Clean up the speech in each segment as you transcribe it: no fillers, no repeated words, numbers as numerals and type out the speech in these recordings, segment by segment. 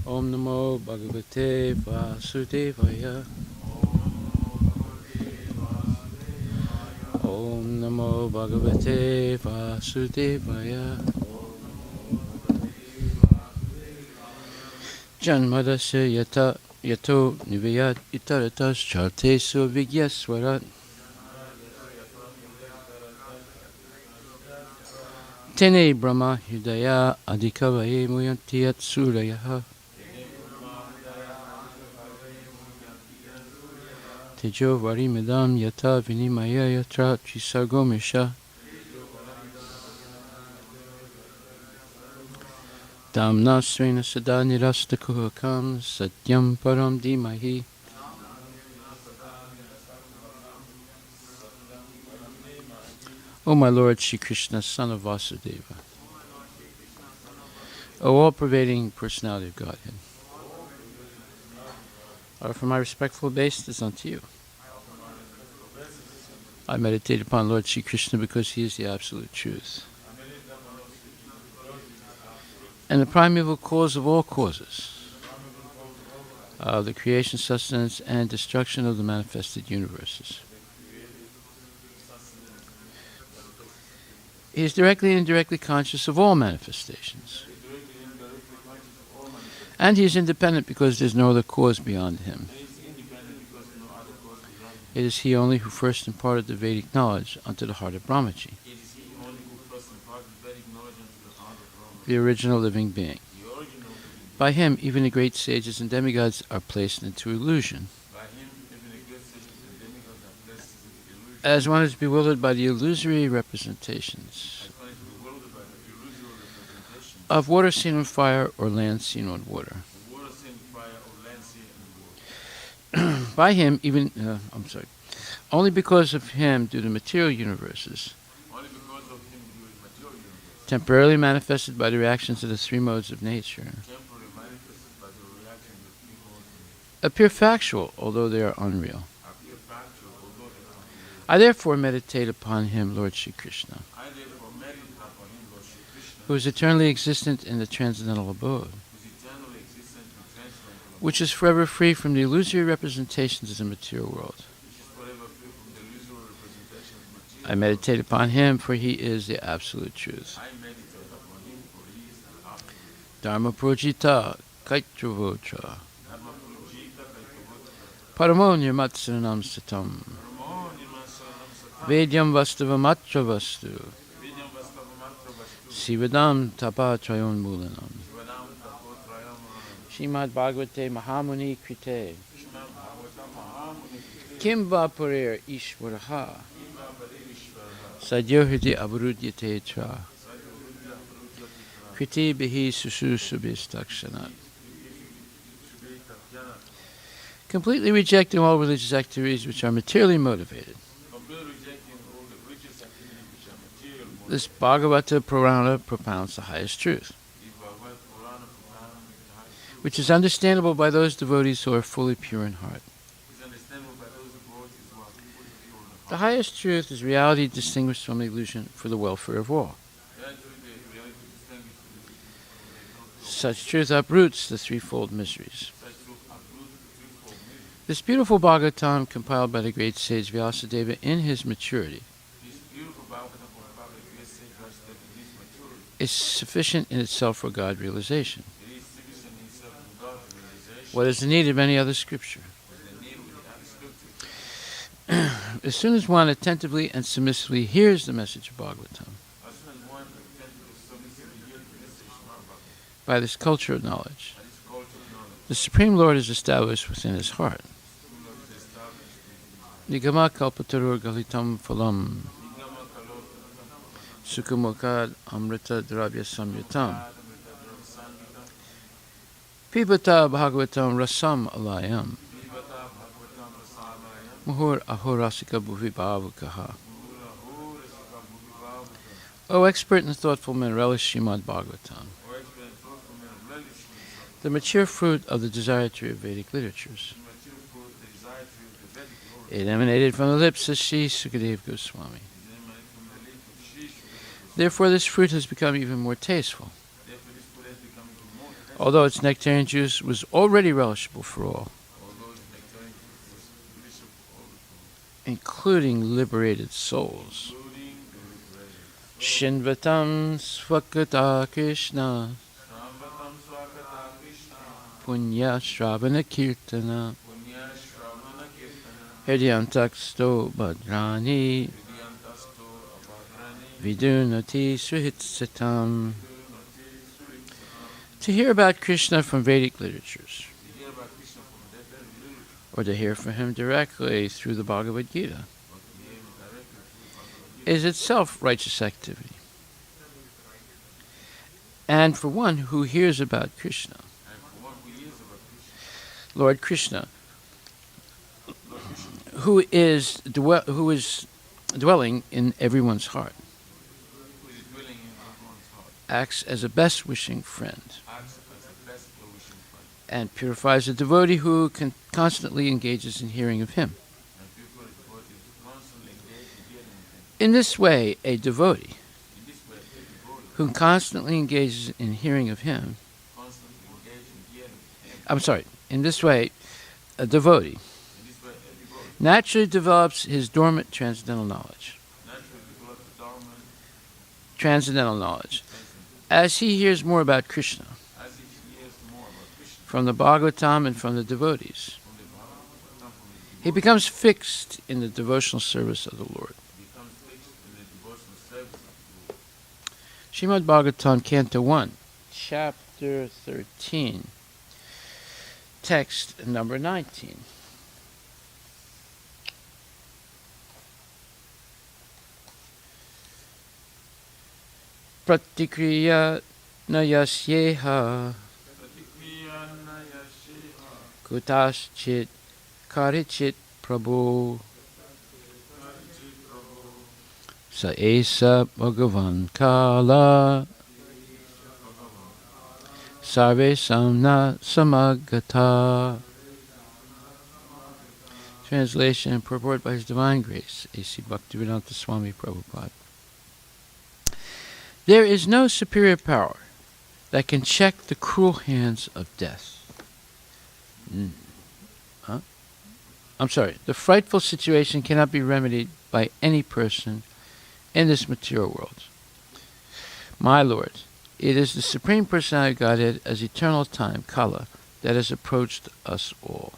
Om Namo Bhagavate Vasudevaya. Om Namo Bhagavate Vasudevaya. Janmadasya yata yato nivayat itaratas chartesu vigyaswarat. Tene Brahma Hridaya Adhikavaye Muyanti Yat Surayaha. Tejo Varimidam Yata Vinimaya Yatra Trisargomisha. Damna Srena Sada Nirastakuhakam Satyam Param Dimahi. O my Lord Shri Krishna, son of Vasudeva, O all-pervading personality of Godhead, I offer my respectful obeisance unto you. I meditate upon Lord Shri Krishna because he is the absolute truth and the primeval cause of all causes, of the creation, sustenance, and destruction of the manifested universes. He is directly and indirectly conscious of all manifestations. And he is independent because there is no other cause beyond him. It is he only who first imparted the Vedic knowledge unto the heart of Brahmaji, the original living being. By him, even the great sages and demigods are placed into illusion. As one is bewildered by the illusory representations of water seen on fire or land seen on water. By him, only because of him do the material universes, temporarily manifested by the reactions of the three modes of nature, appear factual, although they are unreal. I therefore meditate upon him, Lord Shri Krishna, who is eternally existent in the transcendental abode, which is forever free from the illusory representations of the material world. I meditate upon him, for he is the absolute truth. Dharma projita kaitravotra paramo nirmatsaranam satam Vedyam vastavamatra vastu Sivadam tapa trayon mulanam. Srimad Bhagavate Mahamuni Krite Kim Vapurir Ishvaraha Sadyohiti Abrudyate Tra Kriti Bihi Sususubhistakshanat. Completely rejecting all religious activities which are materially motivated, this Bhagavata Purana propounds the highest truth, which is understandable by those devotees who are fully pure in heart. The highest truth is reality distinguished from illusion for the welfare of all. Such truth uproots the threefold miseries. This beautiful Bhagavatam, compiled by the great sage Vyasadeva in his maturity, is sufficient in itself for God realization. What is the need of any other scripture? As soon as one attentively and submissively hears the message of Bhagavatam, by this culture of knowledge, the Supreme Lord is established within his heart. Nigama kalpatarur galitam phalam Sukhamukad amrita dravya samyutam Pibata bhagavatam rasam alayam Muhur ahorasika bhuvi bhavakaha. O expert and thoughtful men, relish Srimad Bhagavatam, the mature fruit of the desire tree of Vedic literatures. It emanated from the lips of Sri Sukadeva Goswami. Therefore, this fruit has become even more tasteful. although its nectarian juice was already relishable for all, including liberated souls. Shinvatam Swakata Krishna Punya Shravana Kirtana Hridyantaksto Bhadrani Vidunati Suhitsatam. To hear about Krishna from Vedic literatures, or to hear from him directly through the Bhagavad Gita, is itself righteous activity. And for one who hears about Krishna, Lord Krishna, who is dwelling in everyone's heart, acts as a best-wishing friend, and purifies a devotee who constantly engages in hearing of him. In this way, a devotee who constantly engages in hearing of him, in this way, a devotee naturally develops his dormant transcendental knowledge. As he hears more about Krishna from the Bhagavatam and from the devotees, he becomes fixed in the devotional service of the Lord. Srimad Bhagavatam, Canto 1, Chapter 13, Text number 19. Pratikriya nayasyeha kutaschit karichit prabhu sa esa bhagavan kala sarve samna samagata. Translation and purport by His Divine Grace, A.C. Bhaktivedanta Swami Prabhupada. There is no superior power that can check the cruel hands of death. The frightful situation cannot be remedied by any person in this material world. My Lord, it is the Supreme Personality of Godhead as eternal time, Kala, that has approached us all.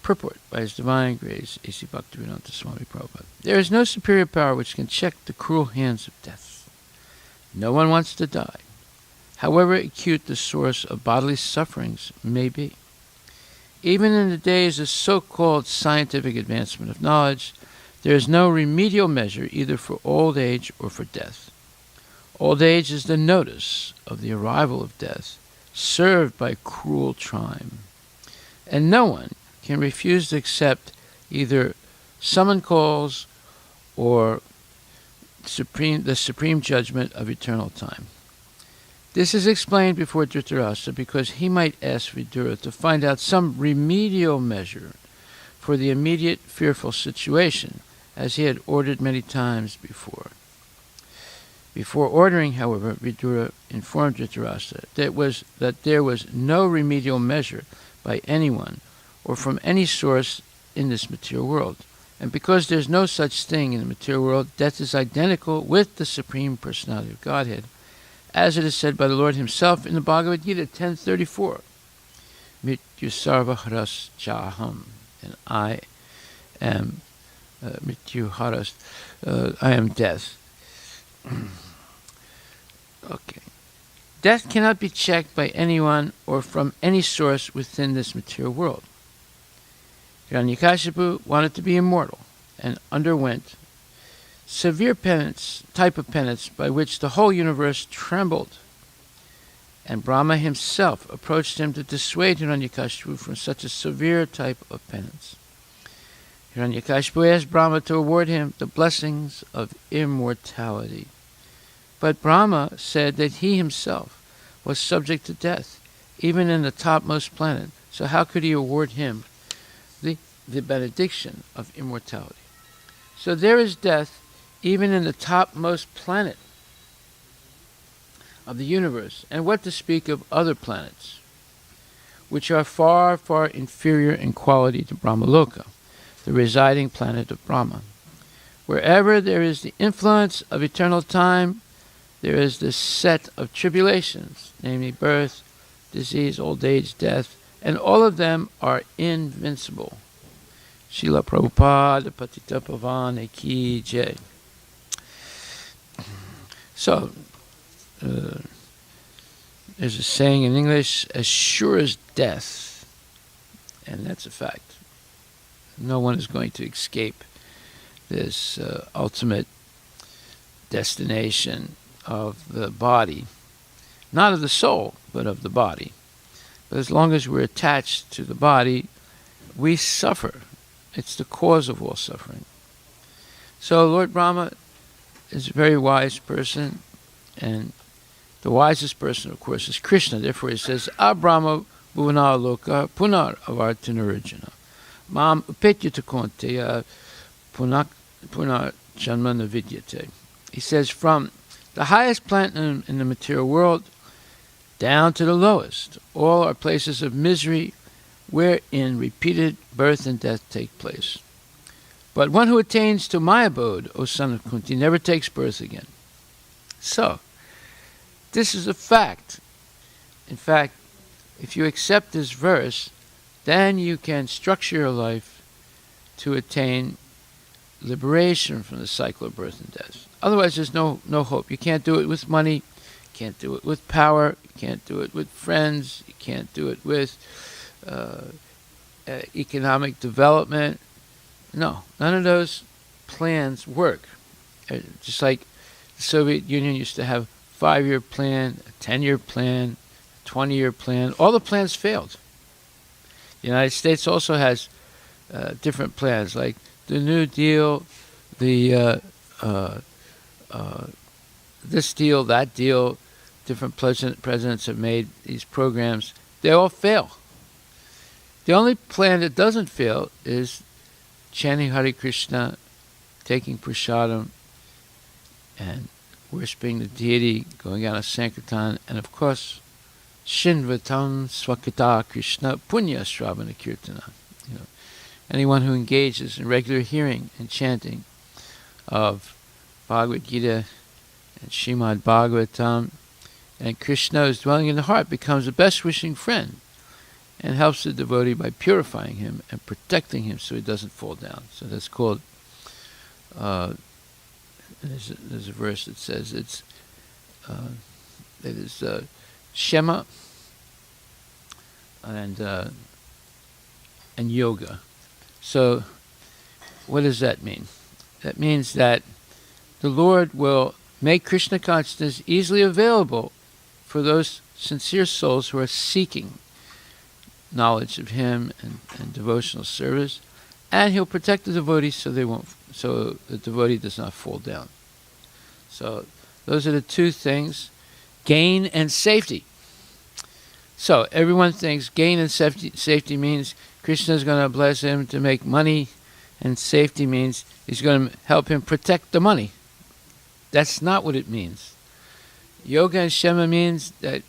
Purport by His Divine Grace, A.C. Bhaktivedanta Swami Prabhupada. There is no superior power which can check the cruel hands of death. No one wants to die, however acute the source of bodily sufferings may be. Even in the days of so-called scientific advancement of knowledge, there is no remedial measure either for old age or for death. Old age is the notice of the arrival of death, served by cruel time, and no one can refuse to accept either summon calls or the supreme judgment of eternal time. This is explained before Dhritarashtra because he might ask Vidura to find out some remedial measure for the immediate fearful situation, as he had ordered many times before. Before ordering, however, Vidura informed Dhritarashtra that there was no remedial measure by anyone or from any source in this material world. And because there's no such thing in the material world, death is identical with the Supreme Personality of Godhead, as it is said by the Lord Himself in the Bhagavad Gita 10:34. Mrityu sarva haras chaham, and I am Mrityu haras, I am death. Okay. Death cannot be checked by anyone or from any source within this material world. Hiranyakashipu wanted to be immortal and underwent severe type of penance by which the whole universe trembled. And Brahma himself approached him to dissuade Hiranyakashipu from such a severe type of penance. Hiranyakashipu asked Brahma to award him the blessings of immortality. But Brahma said that he himself was subject to death, even in the topmost planet. So how could he award him the benediction of immortality? So there is death even in the topmost planet. of the universe, and what to speak of other planets, which are far, far inferior in quality to Brahmaloka, the residing planet of Brahma. Wherever there is the influence of eternal time, there is the set of tribulations, namely birth, disease, old age, death, and all of them are invincible. Srila Prabhupada Patita Pavane Ki Jai. So, there's a saying in English, as sure as death, and that's a fact. No one is going to escape this ultimate destination of the body, not of the soul, but of the body. But as long as we're attached to the body, we suffer. It's the cause of all suffering. So Lord Brahma is a very wise person, and the wisest person, of course, is Krishna. Therefore he says, Abrahma bhuvana loka punar avartanarijana. Mam upetyata konteya punar janma navidyate. He says, from the highest plant in the material world down to the lowest, all are places of misery wherein repeated birth and death take place. But one who attains to my abode, O son of Kunti, never takes birth again. So, this is a fact. In fact, if you accept this verse, then you can structure your life to attain liberation from the cycle of birth and death. Otherwise, there's no hope. You can't do it with money, you can't do it with power, you can't do it with friends, you can't do it with economic development. No, none of those plans work. Just like the Soviet Union used to have a 5-year plan, a 10-year plan, a 20-year plan. All the plans failed. The United States also has different plans, like the New Deal, the this deal, that deal. Different presidents have made these programs. They all fail. The only plan that doesn't fail is chanting Hare Krishna, taking prasadam, and worshipping the deity, going out of Sankirtan, and of course, Shinvatam Swakata Krishna Punya Shravana Kirtana. Anyone who engages in regular hearing and chanting of Bhagavad Gita and Srimad Bhagavatam, and Krishna is dwelling in the heart, becomes the best wishing friend and helps the devotee by purifying him and protecting him so he doesn't fall down. So that's called, there's a verse that says it is Shema and yoga. So what does that mean? That means that the Lord will make Krishna consciousness easily available for those sincere souls who are seeking knowledge of Him and devotional service, and He'll protect the devotee so the devotee does not fall down. So those are the two things: gain and safety. So everyone thinks gain and safety means Krishna is going to bless him to make money, and safety means he's going to help him protect the money. That's not what it means. Yoga and Shema means that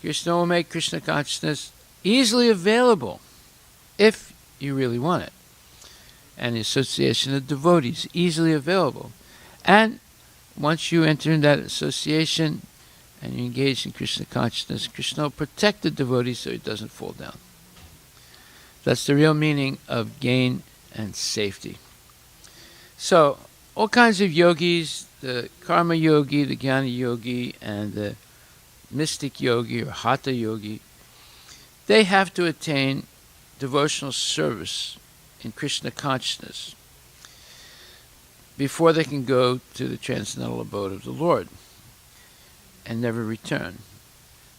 Krishna will make Krishna consciousness easily available if you really want it. And the association of devotees, easily available. And once you enter in that association and you engage in Krishna consciousness, Krishna will protect the devotee so he doesn't fall down. That's the real meaning of gain and safety. So, all kinds of yogis, the karma yogi, the jnana yogi, and the mystic yogi or hatha yogi, they have to attain devotional service in Krishna consciousness before they can go to the transcendental abode of the Lord and never return.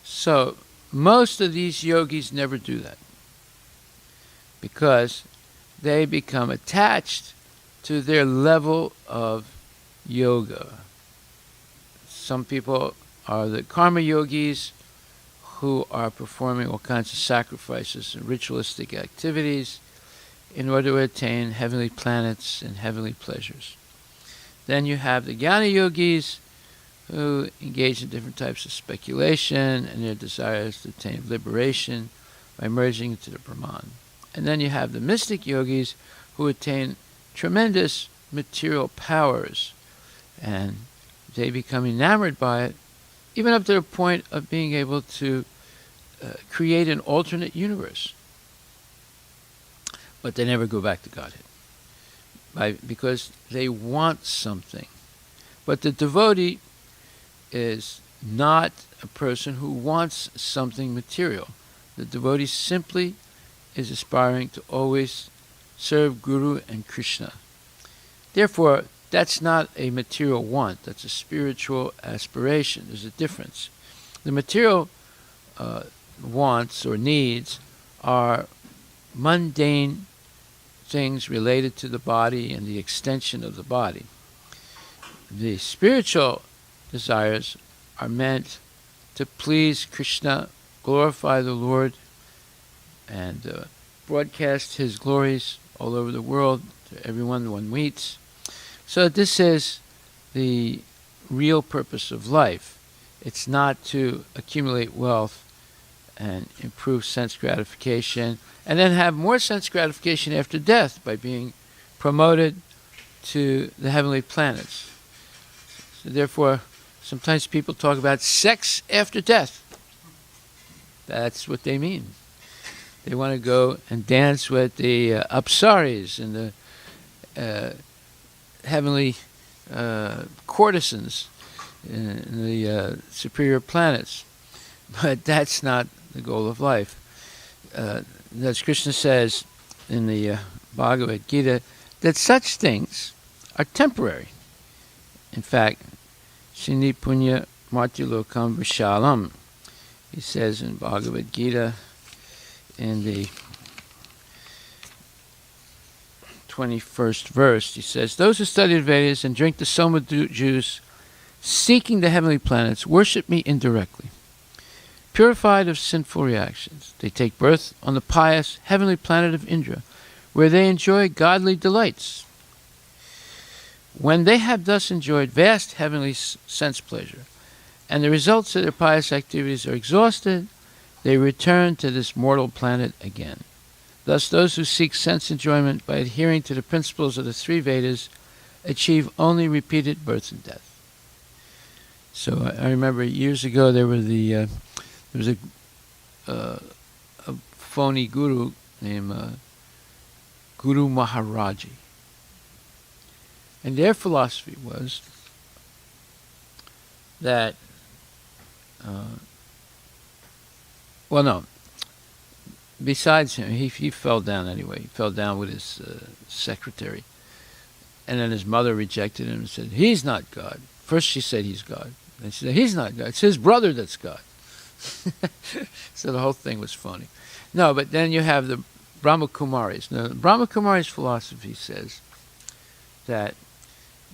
So most of these yogis never do that because they become attached to their level of yoga. Some people are the karma yogis who are performing all kinds of sacrifices and ritualistic activities in order to attain heavenly planets and heavenly pleasures. Then you have the jnana yogis who engage in different types of speculation, and their desires to attain liberation by merging into the Brahman. And then you have the mystic yogis who attain tremendous material powers, and they become enamored by it, even up to the point of being able to create an alternate universe. But they never go back to Godhead, because they want something. But the devotee is not a person who wants something material. The devotee simply is aspiring to always serve Guru and Krishna. Therefore, that's not a material want, that's a spiritual aspiration. There's a difference. The material wants or needs are mundane things related to the body and the extension of the body. The spiritual desires are meant to please Krishna, glorify the Lord, and broadcast his glories all over the world to everyone one meets. So this is the real purpose of life. It's not to accumulate wealth and improve sense gratification, and then have more sense gratification after death by being promoted to the heavenly planets. So therefore, sometimes people talk about sex after death. That's what they mean. They want to go and dance with the apsaris and the heavenly courtesans in the superior planets. But that's not the goal of life. As Krishna says in the Bhagavad Gita, that such things are temporary. In fact, Shini Punya Martilokam Vishalam, he says in Bhagavad Gita in the 21st verse, he says, those who study the Vedas and drink the soma juice, seeking the heavenly planets, worship me indirectly. Purified of sinful reactions, they take birth on the pious heavenly planet of Indra, where they enjoy godly delights. When they have thus enjoyed vast heavenly sense pleasure, and the results of their pious activities are exhausted, they return to this mortal planet again. Thus, those who seek sense enjoyment by adhering to the principles of the three Vedas achieve only repeated birth and death. So I remember years ago there was a phony guru named Guru Maharaji. And their philosophy was that, besides him, he fell down anyway. He fell down with his secretary. And then his mother rejected him and said, he's not God. First she said he's God. Then she said, he's not God. It's his brother that's God. So the whole thing was funny. No, but then you have the Brahma Kumaris. Now, the Brahma Kumaris' philosophy says that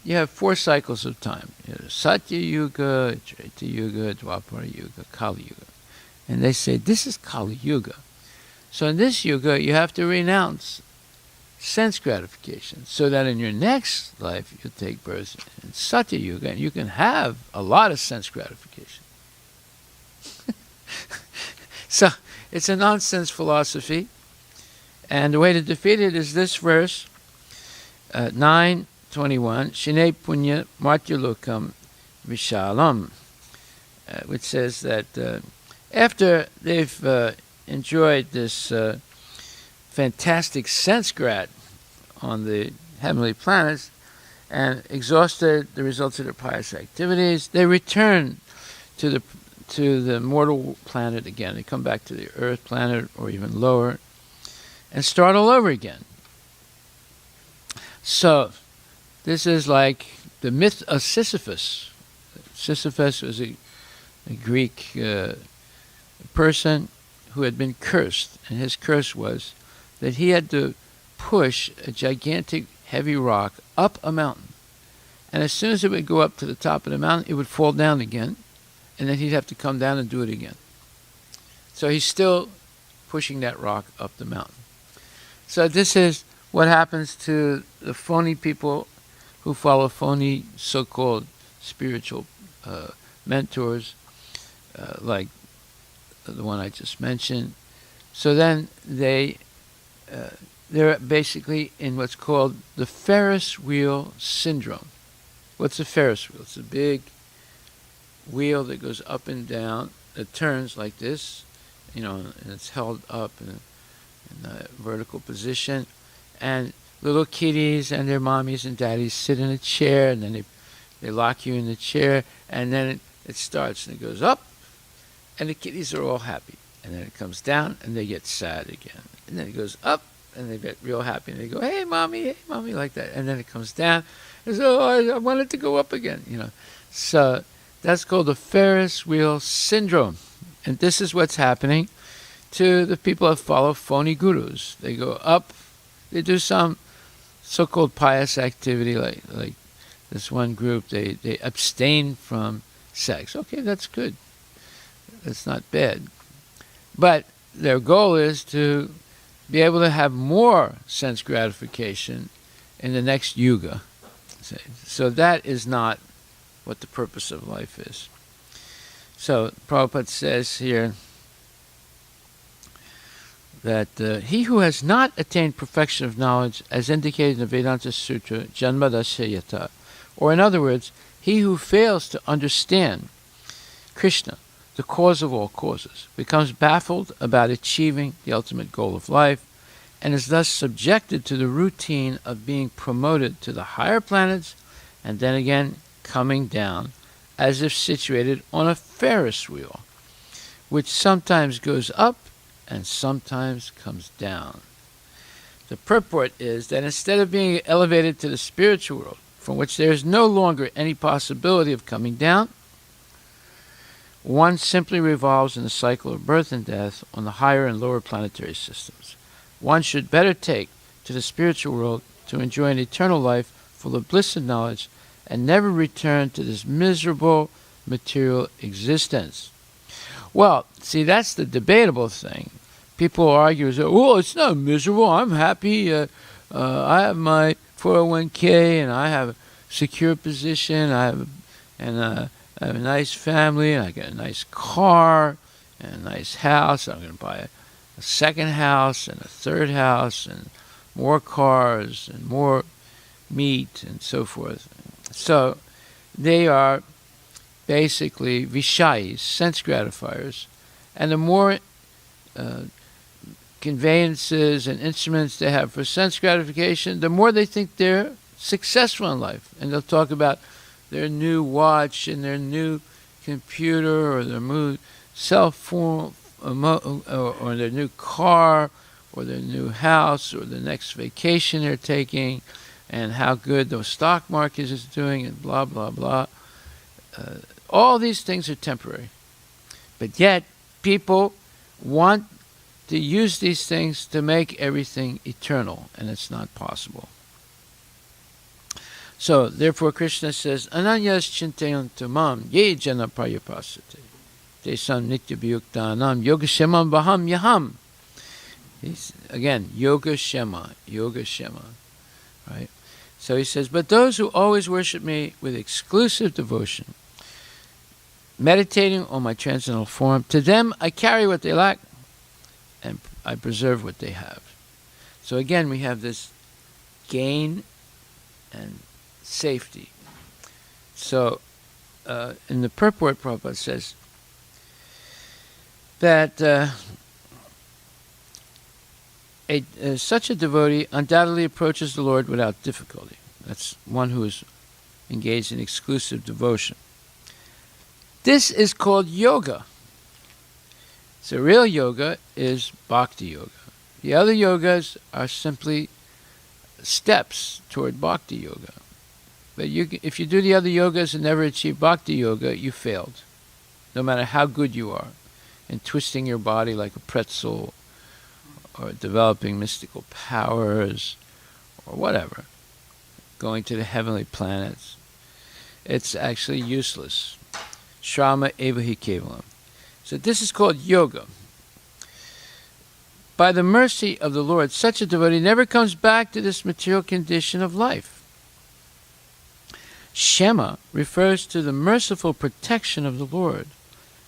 you have 4 cycles of time. You know, Satya Yuga, Treta Yuga, Dwapara Yuga, Kali Yuga. And they say, this is Kali Yuga. So in this Yuga, you have to renounce sense gratification, so that in your next life, you'll take birth in Satya Yuga, and you can have a lot of sense gratification. So it's a nonsense philosophy, and the way to defeat it is this verse, 9:21, Shine Punya Martyulokam Vishalam, which says that after they've enjoyed this fantastic sense grat on the heavenly planets and exhausted the results of their pious activities, they return to the mortal planet again. They come back to the Earth planet or even lower and start all over again. So this is like the myth of Sisyphus. Sisyphus was a Greek person who had been cursed, and his curse was that he had to push a gigantic heavy rock up a mountain. And as soon as it would go up to the top of the mountain, it would fall down again, and then he'd have to come down and do it again. So he's still pushing that rock up the mountain. So this is what happens to the phony people who follow phony so-called spiritual mentors, like the one I just mentioned. So then they're basically in what's called the Ferris wheel syndrome. What's a Ferris wheel? It's a big wheel that goes up and down. It turns like this, and it's held up in a vertical position. And little kiddies and their mommies and daddies sit in a chair, and then they lock you in the chair, and then it starts, and it goes up, and the kiddies are all happy. And then it comes down, and they get sad again. And then it goes up, and they get real happy, and they go, hey, mommy, like that. And then it comes down, and so I want it to go up again, So that's called the Ferris wheel syndrome. And this is what's happening to the people that follow phony gurus. They go up, they do some so-called pious activity, like this one group, they abstain from sex. Okay, that's good. That's not bad. But their goal is to be able to have more sense gratification in the next yuga. So that is not what the purpose of life is. So Prabhupada says here that he who has not attained perfection of knowledge, as indicated in the Vedanta Sutra, Janmadasya Yata, or in other words, he who fails to understand Krishna, the cause of all causes, becomes baffled about achieving the ultimate goal of life, and is thus subjected to the routine of being promoted to the higher planets, and then again coming down, as if situated on a Ferris wheel, which sometimes goes up and sometimes comes down. The purport is that instead of being elevated to the spiritual world, from which there is no longer any possibility of coming down, one simply revolves in the cycle of birth and death on the higher and lower planetary systems. One should better take to the spiritual world to enjoy an eternal life full of bliss and knowledge, and never return to this miserable material existence. Well, see, that's the debatable thing. People argue, well, it's not miserable, I'm happy, I have my 401k, and I have a secure position, I have a nice family, and I got a nice car, and a nice house. I'm going to buy a second house, and a third house, and more cars, and more meat, and so forth. So they are basically vishayis, sense gratifiers, and the more conveyances and instruments they have for sense gratification, the more they think they're successful in life. And they'll talk about their new watch and their new computer or their new cell phone or their new car or their new house or the next vacation they're taking, and how good the stock market is doing, and blah, blah, blah. All these things are temporary. But yet, people want to use these things to make everything eternal, and it's not possible. So, therefore, Krishna says, Ananyas chintayantu mam ye jana prayapasate tesam nityabhyuktanam yogashemam baham yaham. Again, yoga shema, right? So he says, but those who always worship me with exclusive devotion, meditating on my transcendental form, to them I carry what they lack, and I preserve what they have. So again, we have this gain and safety. So in the purport, Prabhupada says that such a devotee undoubtedly approaches the Lord without difficulty. That's one who is engaged in exclusive devotion. This is called yoga. So real yoga is bhakti yoga. The other yogas are simply steps toward bhakti yoga. But if you do the other yogas and never achieve bhakti yoga, you failed. No matter how good you are in twisting your body like a pretzel, or developing mystical powers, or whatever, going to the heavenly planets, it's actually useless. Shrama evahi kevalam. So this is called yoga. By the mercy of the Lord, such a devotee never comes back to this material condition of life. Shema refers to the merciful protection of the Lord.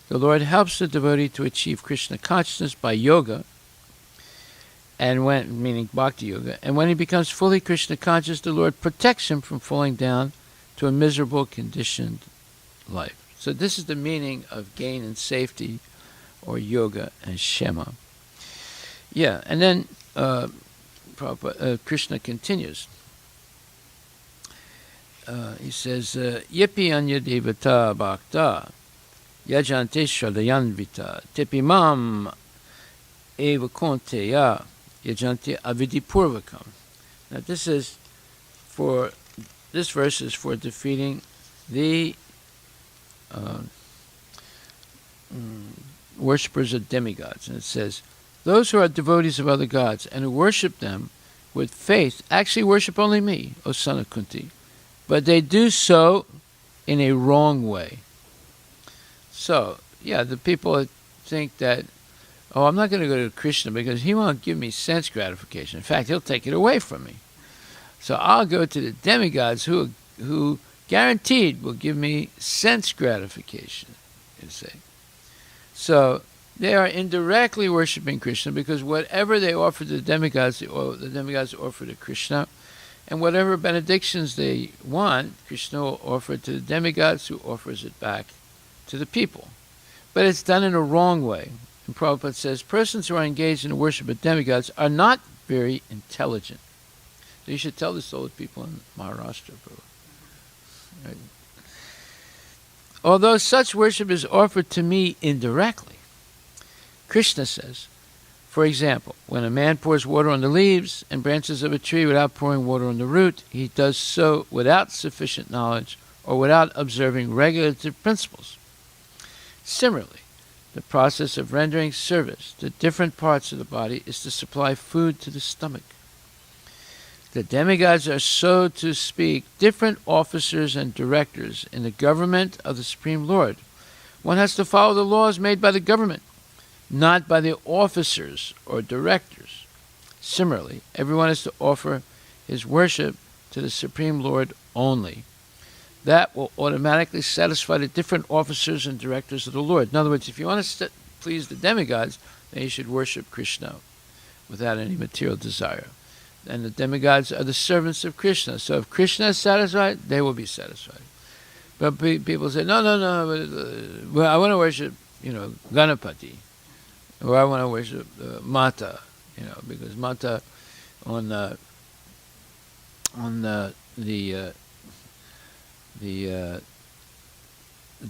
The Lord helps the devotee to achieve Krishna consciousness by yoga, meaning bhakti yoga, and when he becomes fully Krishna conscious, the Lord protects him from falling down to a miserable, conditioned life. So this is the meaning of gain and safety, or yoga and Shema. Yeah, and then Krishna continues. He says, Yepi anya devata bhakta yajante shadayanvita tepi mam eva konteya yajante avidipurvakam. Now this verse is for defeating the worshippers of demigods. And it says, those who are devotees of other gods and who worship them with faith actually worship only me, O son of Kunti. But they do so in a wrong way. So, yeah, the people that think that, oh, I'm not going to go to Krishna because he won't give me sense gratification. In fact, he'll take it away from me. So I'll go to the demigods who guaranteed will give me sense gratification, you say. So they are indirectly worshiping Krishna because whatever they offer to the demigods offer to Krishna. And whatever benedictions they want, Krishna will offer it to the demigods, who offers it back to the people. But it's done in a wrong way. And Prabhupada says, persons who are engaged in the worship of demigods are not very intelligent. So you should tell this to all the people in Maharashtra, Prabhupada. Right? Although such worship is offered to me indirectly, Krishna says, for example, when a man pours water on the leaves and branches of a tree without pouring water on the root, he does so without sufficient knowledge or without observing regulative principles. Similarly, the process of rendering service to different parts of the body is to supply food to the stomach. The demigods are, so to speak, different officers and directors in the government of the Supreme Lord. One has to follow the laws made by the government, not by the officers or directors. Similarly, everyone is to offer his worship to the Supreme Lord only. That will automatically satisfy the different officers and directors of the Lord. In other words, if you want to please the demigods, then you should worship Krishna without any material desire. And the demigods are the servants of Krishna. So if Krishna is satisfied, they will be satisfied. But people say, no, well, I want to worship, Ganapati. Or I want to worship Mata, because Mata on the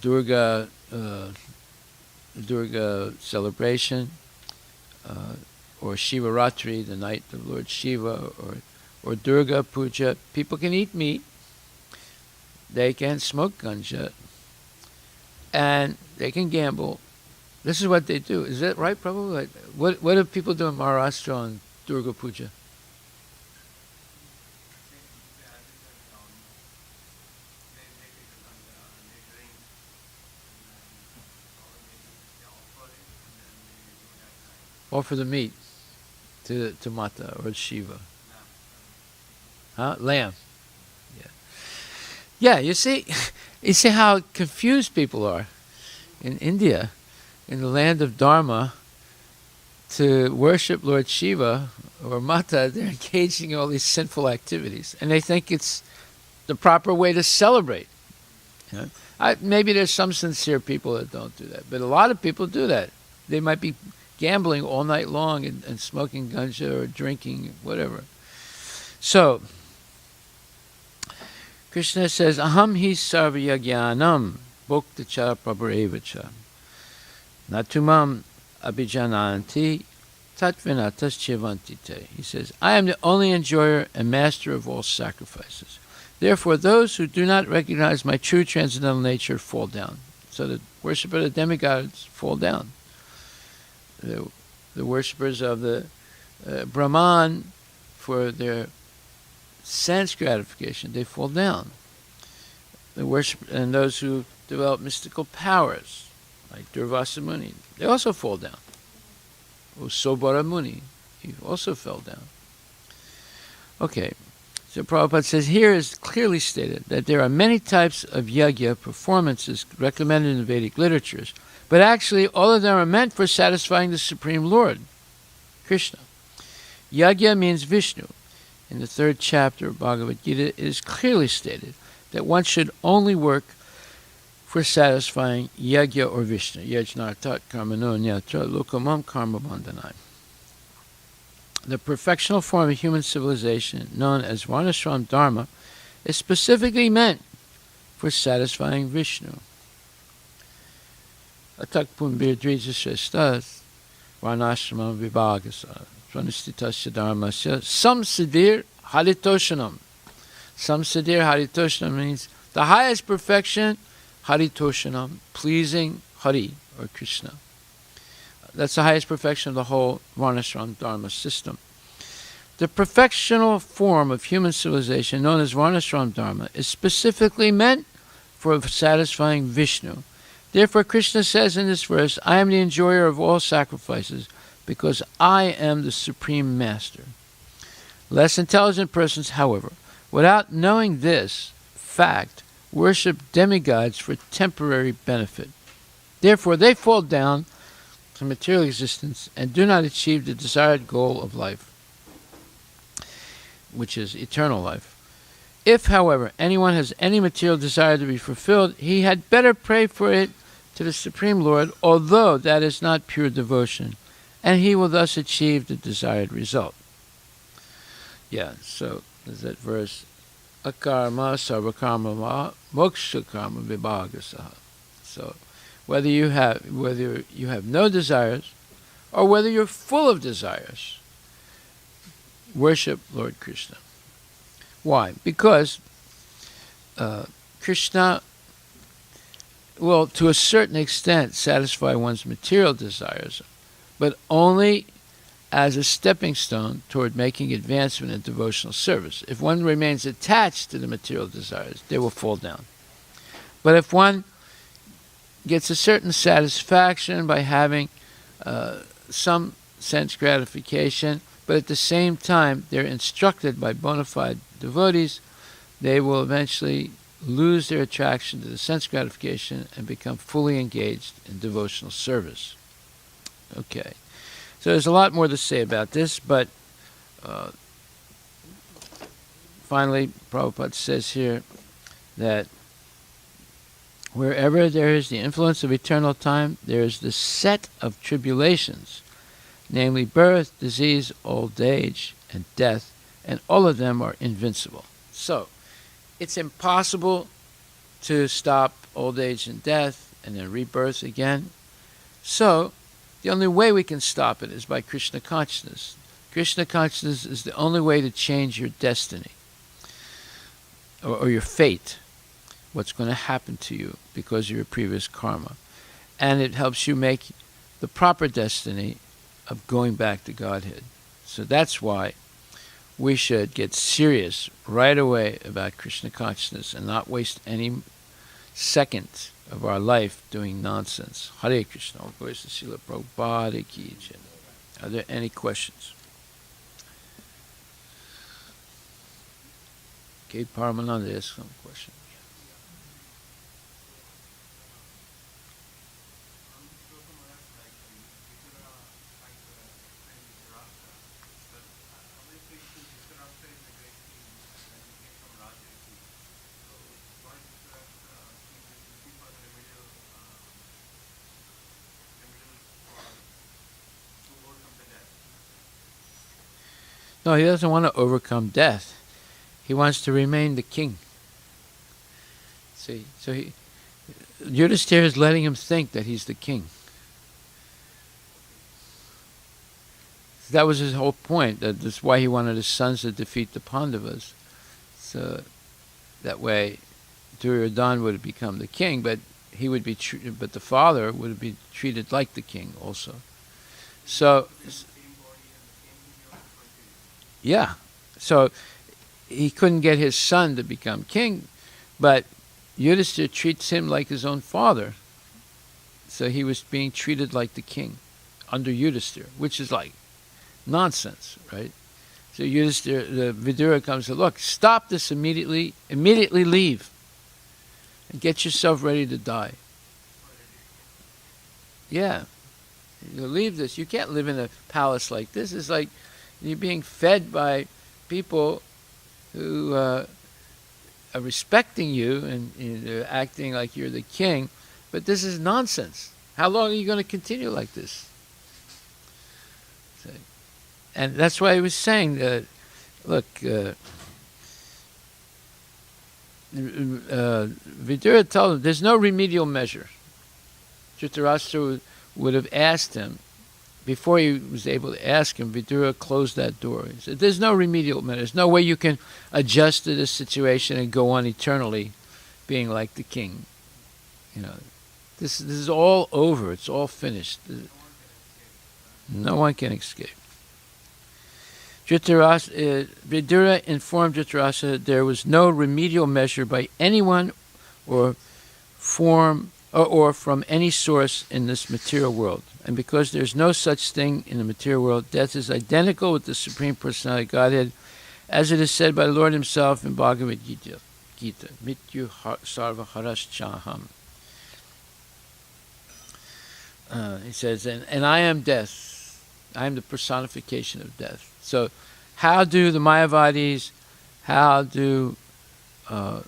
Durga celebration, or Shivaratri, the night of Lord Shiva, or Durga Puja, people can eat meat, they can smoke ganja, and they can gamble. This is what they do. Is that right, probably? What do people do in Maharashtra on Durga Puja? Offer the meat to Mata or Shiva. Huh? Lamb. Yeah, you see how confused people are in India. In the land of Dharma, to worship Lord Shiva or Mata, they're engaging in all these sinful activities. And they think it's the proper way to celebrate. Maybe there's some sincere people that don't do that. But a lot of people do that. They might be gambling all night long and smoking ganja or drinking, whatever. So, Krishna says, Aham hi sarvya jnanam bhoktacha prabharevacha. Natumam abhijananti tatvinatas chivantite. He says, I am the only enjoyer and master of all sacrifices. Therefore, those who do not recognize my true transcendental nature fall down. So the worshippers of the demigods fall down. The worshippers of the Brahman, for their sense gratification, they fall down. And those who develop mystical powers, like Durvasa Muni, they also fall down. Or Sobara Muni, he also fell down. Okay, So Prabhupada says here is clearly stated that there are many types of yajna performances recommended in the Vedic literatures, but actually all of them are meant for satisfying the Supreme Lord, Krishna. Yajna means Vishnu. In the 3rd chapter of Bhagavad Gita, it is clearly stated that one should only work for satisfying yajna or Vishnu. Yajnartat karmano nyatra lokamam karma bandhanai. The perfectional form of human civilization, known as Varnashram Dharma, is specifically meant for satisfying Vishnu. Atak pumbir drijashestas Varnashram vibhagasa Svanistitasya dharmasya samsiddhir haritoshanam. Samsiddhir haritoshanam means the highest perfection, haritoshanam, pleasing Hari or Krishna. That's the highest perfection of the whole Varnashram Dharma system. The perfectional form of human civilization, known as Varnashram Dharma, is specifically meant for satisfying Vishnu. Therefore, Krishna says in this verse, I am the enjoyer of all sacrifices, because I am the Supreme Master. Less intelligent persons, however, without knowing this fact, worship demigods for temporary benefit. Therefore, they fall down to material existence and do not achieve the desired goal of life, which is eternal life. If, however, anyone has any material desire to be fulfilled, he had better pray for it to the Supreme Lord, although that is not pure devotion, and he will thus achieve the desired result. Yeah, so there's that verse, akarma sarvakarma moksha karma vibhagasaha. So whether you have no desires or whether you're full of desires, worship Lord Krishna. Why? Because Krishna will, to a certain extent, satisfy one's material desires, but only as a stepping stone toward making advancement in devotional service. If one remains attached to the material desires, they will fall down. But if one gets a certain satisfaction by having some sense gratification, but at the same time they're instructed by bona fide devotees, they will eventually lose their attraction to the sense gratification and become fully engaged in devotional service. Okay, so there's a lot more to say about this, but finally Prabhupada says here that wherever there is the influence of eternal time, there is the set of tribulations, namely birth, disease, old age, and death, and all of them are invincible. So, it's impossible to stop old age and death and then rebirth again. So, the only way we can stop it is by Krishna consciousness. Krishna consciousness is the only way to change your destiny or your fate, what's going to happen to you because of your previous karma. And it helps you make the proper destiny of going back to Godhead. So that's why we should get serious right away about Krishna consciousness and not waste any second of our life doing nonsense. Hare Krishna. All glories to Srila Prabhupada ki jai. Are there any questions? Okay, Paramananda asked some question. No, he doesn't want to overcome death. He wants to remain the king. See, so Yudhisthira is letting him think that he's the king. That was his whole point. That's why he wanted his sons to defeat the Pandavas. So that way, Duryodhana would become the king, but he would be, but the father would be treated like the king also. So. Yeah, so he couldn't get his son to become king, but Yudhisthira treats him like his own father. So he was being treated like the king under Yudhisthira, which is like nonsense, right? So the Vidura comes to look, stop this immediately leave, and get yourself ready to die. Yeah, you leave this. You can't live in a palace like this. It's like you're being fed by people who are respecting you and acting like you're the king, but this is nonsense. How long are you going to continue like this? And that's why I was saying that, look, Vidura told him there's no remedial measure. Dhritarashtra would have asked him, before he was able to ask him, Vidura closed that door. He said, there's no remedial measure. There's no way you can adjust to this situation and go on eternally being like the king. You know, this is all over. It's all finished. No one can escape. Vidura informed Dhritarashtra that there was no remedial measure by anyone or from any source in this material world. And because there's no such thing in the material world, death is identical with the Supreme Personality of Godhead, as it is said by the Lord himself in Bhagavad Gita, Mityu Sarva Haraschaham. He says, and I am death. I am the personification of death. So how do the Mayavadis, how do the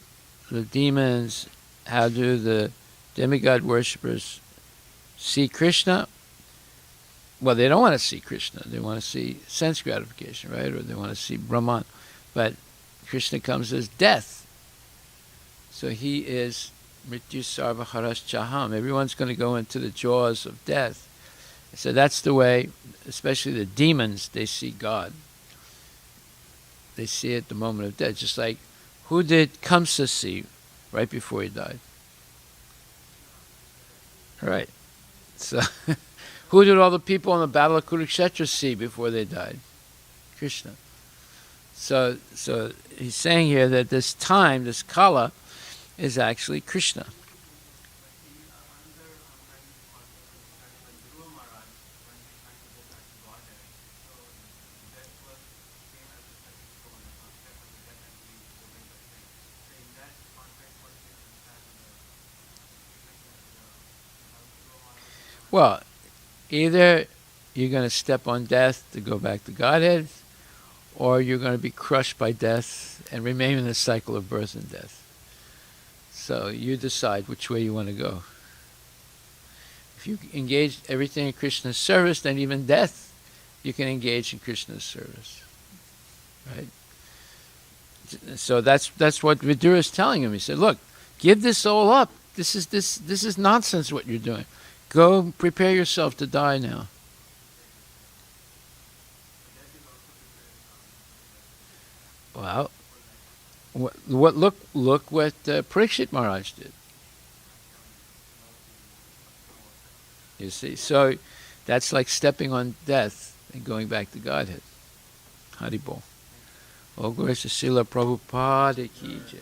demons, how do the demigod worshippers see Krishna? Well, they don't want to see Krishna. They want to see sense gratification, right? Or they want to see Brahman. But Krishna comes as death. So he is Mrityu Sarva Haraschaham. Everyone's going to go into the jaws of death. So that's the way, especially the demons, they see God. They see it at the moment of death. Just like, who did Kamsa see right before he died? Right. So, who did all the people in the Battle of Kurukshetra see before they died? Krishna. So he's saying here that this time, this Kala, is actually Krishna. Well, either you're going to step on death to go back to Godhead, or you're going to be crushed by death and remain in the cycle of birth and death. So you decide which way you want to go. If you engage everything in Krishna's service, then even death, you can engage in Krishna's service. Right? So that's what Vidura is telling him. He said, look, give this all up. This is nonsense what you're doing. Go prepare yourself to die now. Well, look what Parikshit Maharaj did. You see, so that's like stepping on death and going back to Godhead. Haribol. Oh, gracious Srila Prabhupada ki jai.